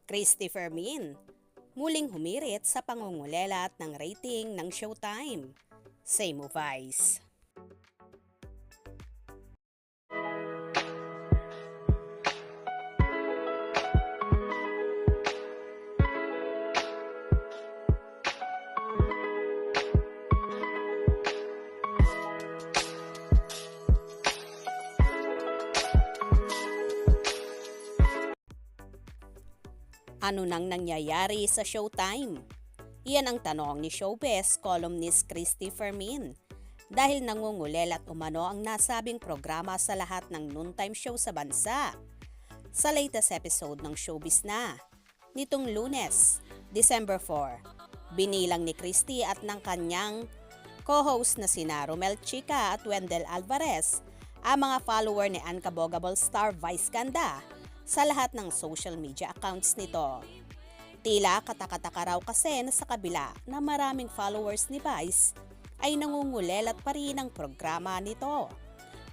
Christy Fermin, muling humirit sa pangungulelat ng rating ng Showtime. Same mo Vice. Ano nang nangyayari sa Showtime? Iyan ang tanong ni Showbiz columnist Christy Fermin dahil nangungulelat umano ang nasabing programa sa lahat ng noontime show sa bansa. Sa latest episode ng Showbiz na, nitong Lunes, December 4, binilang ni Christy at ng kanyang co-host na sina Romel Chica at Wendell Alvarez ang mga follower ni Unkabogable star Vice Ganda sa lahat ng social media accounts nito. Tila katakataka raw kasi na sa kabila na maraming followers ni Vice ay nangungulelat pa rin ang programa nito.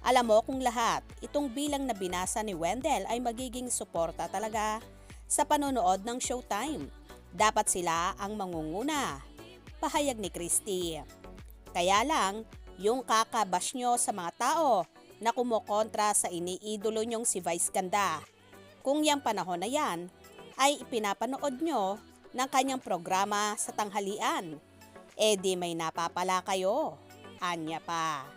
Alam mo kung lahat, itong bilang na binasa ni Wendell ay magiging suporta talaga sa panonood ng Showtime. Dapat sila ang mangunguna, pahayag ni Christy. Kaya lang, yung kakabash nyo sa mga tao na kumukontra sa iniidolo nyong si Vice Ganda, kung yung panahon na yan ay ipinapanood nyo ng kanyang programa sa tanghalian, di may napapala kayo. Anya pa.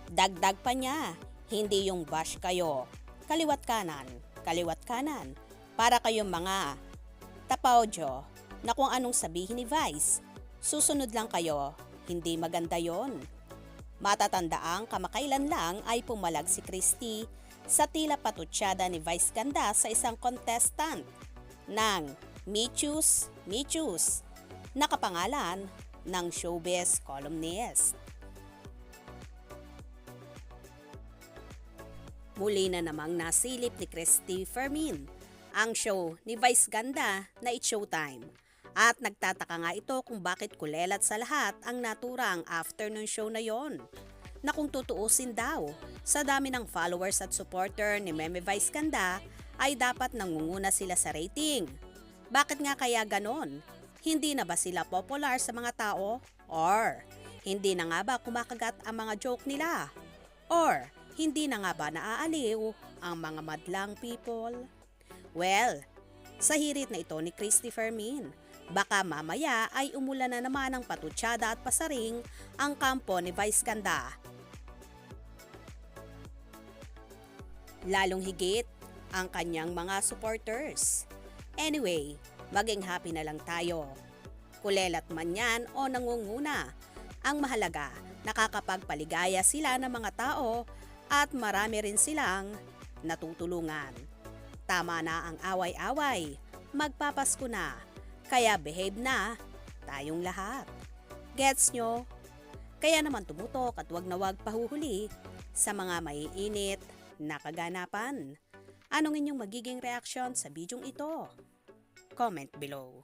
Dagdag pa niya, hindi yung bash kayo. Kaliwat kanan, para kayong mga tapaodyo na kung anong sabihin ni Vice, susunod lang kayo, hindi maganda yon. Matatandaang kamakailan lang ay pumalag si Christy sa tila patutsada ni Vice Ganda sa isang contestant ng Me Choose, nakapangalan ng Showbiz columnist. Muli na namang nasilip ni Christy Fermin ang show ni Vice Ganda na It's Showtime. At nagtataka nga ito kung bakit kulelat sa lahat ang naturang afternoon show na yon. Na kung tutuusin daw, sa dami ng followers at supporter ni Meme Vice Ganda ay dapat nangunguna sila sa rating. Bakit nga kaya ganon? Hindi na ba sila popular sa mga tao? Or hindi na nga ba kumakagat ang mga joke nila? Or hindi na nga ba naaaliw ang mga madlang people? Well, sa hirit na ito ni Christy Fermin, baka mamaya ay umulan na naman ng patutsada at pasaring ang kampo ni Vice Ganda. Lalong higit ang kanyang mga supporters. Anyway, maging happy na lang tayo. Kulelat man yan o nangunguna, ang mahalaga nakakapagpaligaya sila ng mga tao at marami rin silang natutulungan. Tama na ang away-away, magpapasko na. Kaya behave na tayong lahat. Gets nyo? Kaya naman tumutok at wag na wag pahuhuli sa mga maiinit na kaganapan. Anong inyong magiging reaksyon sa bidyong ito? Comment below.